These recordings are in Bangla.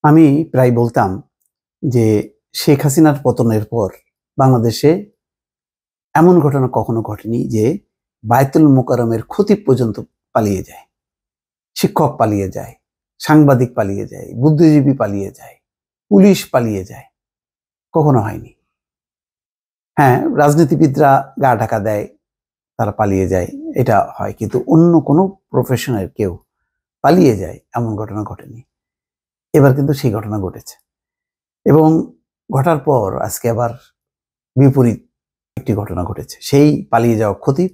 আমি প্রায় বলতাম যে শেখ হাসিনার পতনের পর বাংলাদেশে এমন ঘটনা কখনো ঘটেনি যে বায়তুল মোকাররমের খতিব পর্যন্ত পালিয়ে যায়, শিক্ষক পালিয়ে যায়, সাংবাদিক পালিয়ে যায়, বুদ্ধিজীবী পালিয়ে যায়, পুলিশ পালিয়ে যায়। কখনো হয়নি। হ্যাঁ, রাজনীতিবিদরা গা ঢাকা দেয়, তারা পালিয়ে যায়, এটা হয়, কিন্তু অন্য কোনো প্রফেশনের কেউ পালিয়ে যায় এমন ঘটনা ঘটেনি। এবার কিন্তু সেই ঘটনা ঘটেছে এবং ঘটার পর আজকে আবার বিপরীত একটি ঘটনা ঘটেছে। সেই পালিয়ে যাওয়া খতিব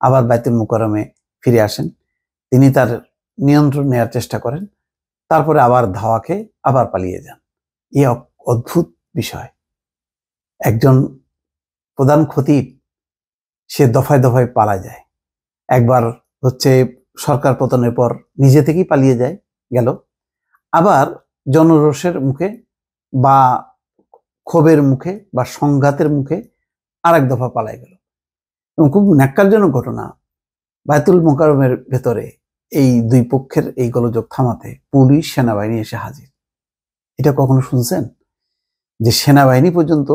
আবার বায়তুল মোকাররমে ফিরে আসেন। তিনি তার নিয়ন্ত্রণ নেওয়ার চেষ্টা করেন, তারপরে আবার ধাওয়া খেয়ে আবার পালিয়ে যান। এই অদ্ভুত বিষয়। একজন প্রধান খতিব সে দফায় দফায় পালা যায়। একবার হচ্ছে সরকার পতনের পর নিজে থেকেই পালিয়ে যায় গেল, আবার জনরোষের মুখে বা ক্ষোভের মুখে বা সংঘাতের মুখে আরেক দফা পালায় গেল। এবং খুব ন্যাক্কারজনক ঘটনা, বায়তুল মোকাররমের ভেতরে এই দুই পক্ষের এই গোলযোগ থামাতে পুলিশ সেনাবাহিনী এসে হাজির। এটা কখনো শুনছেন যে সেনাবাহিনী পর্যন্ত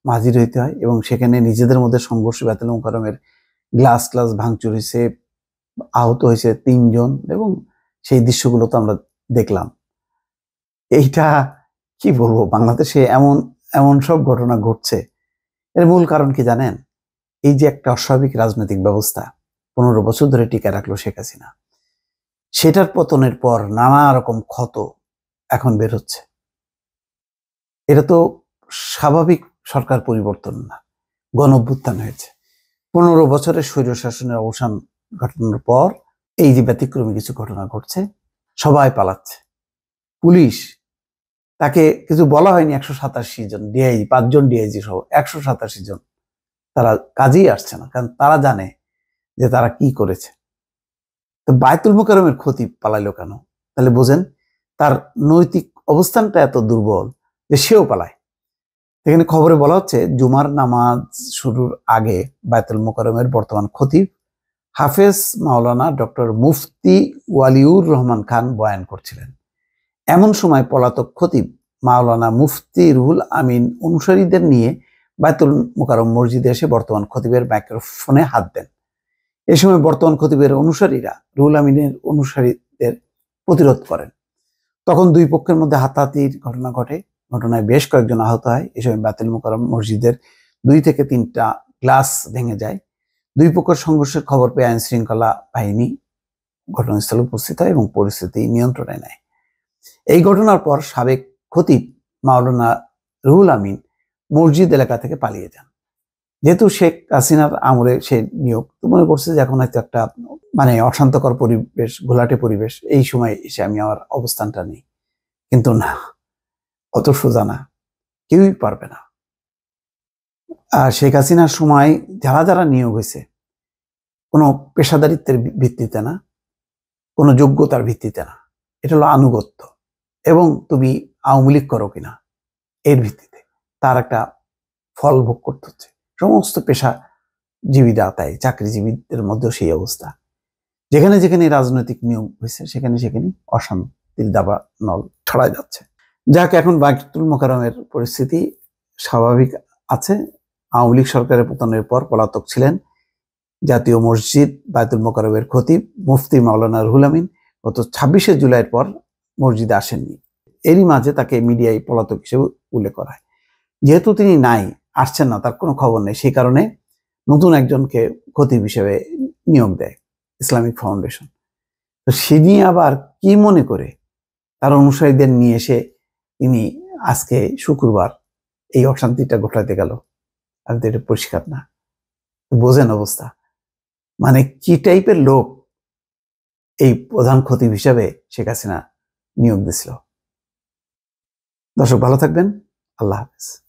হাজির হইতে হয়? এবং সেখানে নিজেদের মধ্যে সংঘর্ষ, বায়তুল মোকাররমের গ্লাস ভাঙচুর হয়েছে, আহত হয়েছে 3 জন, এবং সেই দৃশ্যগুলো তো আমরা দেখলাম। এইটা কি বলবো, বাংলাদেশে এমন এমন সব ঘটনা ঘটছে। এর মূল কারণ কি জানেন? এই যে একটা অস্বাভাবিক রাজনৈতিক ব্যবস্থা 15 বছর ধরে টিকে রাখলো শেখ হাসিনা, সেটার পতনের পর নানা রকম ক্ষত এখন বের হচ্ছে। এটা তো স্বাভাবিক সরকার পরিবর্তন না, গণঅভ্যুত্থান হয়েছে। 15 বছরের স্বৈরশাসনের অবসান ঘটানোর পর এই যে ব্যতিক্রমী কিছু ঘটনা ঘটছে, সবাই পালাচ্ছে। পুলিশ, তাকে কিছু বলা হয়নি, 187 জন ডিআইজি, 5 জন ডিআইজি সহ 187 জন, তারা কাজেই আসছে না, কারণ তারা জানে যে তারা কি করেছে। তো বায়তুল মোকাররমের খতিব পালাইলো কেন? তাহলে বোঝেন তার নৈতিক অবস্থানটা এত দুর্বল যে সেও পালায়। এখানে খবরে বলা হচ্ছে জুমার নামাজ শুরুর আগে বায়তুল মোকাররমের বর্তমান খতিব হাফেজ মাওলানা ডক্টর মুফতি ওয়ালিউর রহমান খান বয়ান করছিলেন। এমন সময় পলাতক খতিব মাওলানা মুফতি রুহুল আমিন অনুসারীদের নিয়ে বায়তুল মোকাররম মসজিদে এসে বর্তমান খতিবের মাইক্রোফোনে হাত দেন। এ সময় বর্তমান খতিবের অনুসারীরা রুহুল আমিনের অনুসারীদের প্রতিরোধ করেন। তখন দুই পক্ষের মধ্যে হাতাহাতির ঘটনা ঘটে। ঘটনায় বেশ কয়েকজন আহত হয়। এ সময় বায়তুল মোকাররম মসজিদের 2 থেকে 3টা গ্লাস ভেঙে যায়। দুই পক্ষের সংঘর্ষের খবর পেয়ে আইন শৃঙ্খলা বাহিনী ঘটনাস্থলে উপস্থিত হয় এবং পরিস্থিতি নিয়ন্ত্রণে নেয়। এই ঘটনার পর সাবেক খতিব মাওলানা রুহুল আমিন মসজিদ এলাকা থেকে পালিয়ে যান। যেহেতু শেখ হাসিনার আমলে সে নিয়োগ, তো মনে করছে যে এখন হয়তো একটা অশান্তকর পরিবেশ, ঘোলাটে পরিবেশ, এই সময় এসে আমি আমার অবস্থানটা নেই। কিন্তু না, অত সোজা না, কেউই পারবে না। শেখ হাসিনার সময় যারা যারা নিয়োগ হয়েছে কোনো পেশাদারিত্বের ভিত্তিতে না, কোনো যোগ্যতার ভিত্তিতে না, এটা হলো আনুগত্য এবং তুমি আওয়ামী লীগ করো কিনা এর ভিত্তিতে তার একটা ফল ভোগ করতে হচ্ছে। সমস্ত পেশাজীবীরা তাই, চাকরিজীবীদের মধ্যেও সেই অবস্থা। যেখানে যেখানে রাজনৈতিক নিয়োগ হয়েছে সেখানে সেখানে অশান্তির দাবা নল ছড়ায় যাচ্ছে। যাক, এখন বায়তুল মোকাররমের পরিস্থিতি স্বাভাবিক আছে। আওয়ামী লীগ সরকারের পতনের পর পলাতক ছিলেন জাতীয় মসজিদ বায়তুল মোকাররমের খতিব মুফতি মাওলানা রুহুল আমিন। গত 26শে জুলাইয়ের পর মসজিদে আসেননি। এরই মাঝে তাকে মিডিয়ায় পলাতক হিসেবে উল্লেখ করা হয়। যেহেতু তিনি নাই, আসছেন না, তার কোনো খবর নেই, সেই কারণে নতুন একজনকে খতিব হিসেবে নিয়োগ দেয় ইসলামিক ফাউন্ডেশন। তো সে নিয়ে আবার কি মনে করে তার অনুসারীদের নিয়ে এসে তিনি আজকে শুক্রবার এই অশান্তিটা ঘটাতে গেল, আর এটা পরিষ্কার না। বোঝেন অবস্থা, কি টাইপের লোক এই প্রধান খতিব হিসাবে শেখ হাসিনা নিয়োগ দিছিল। দর্শক ভালো থাকবেন, আল্লাহ হাফেজ।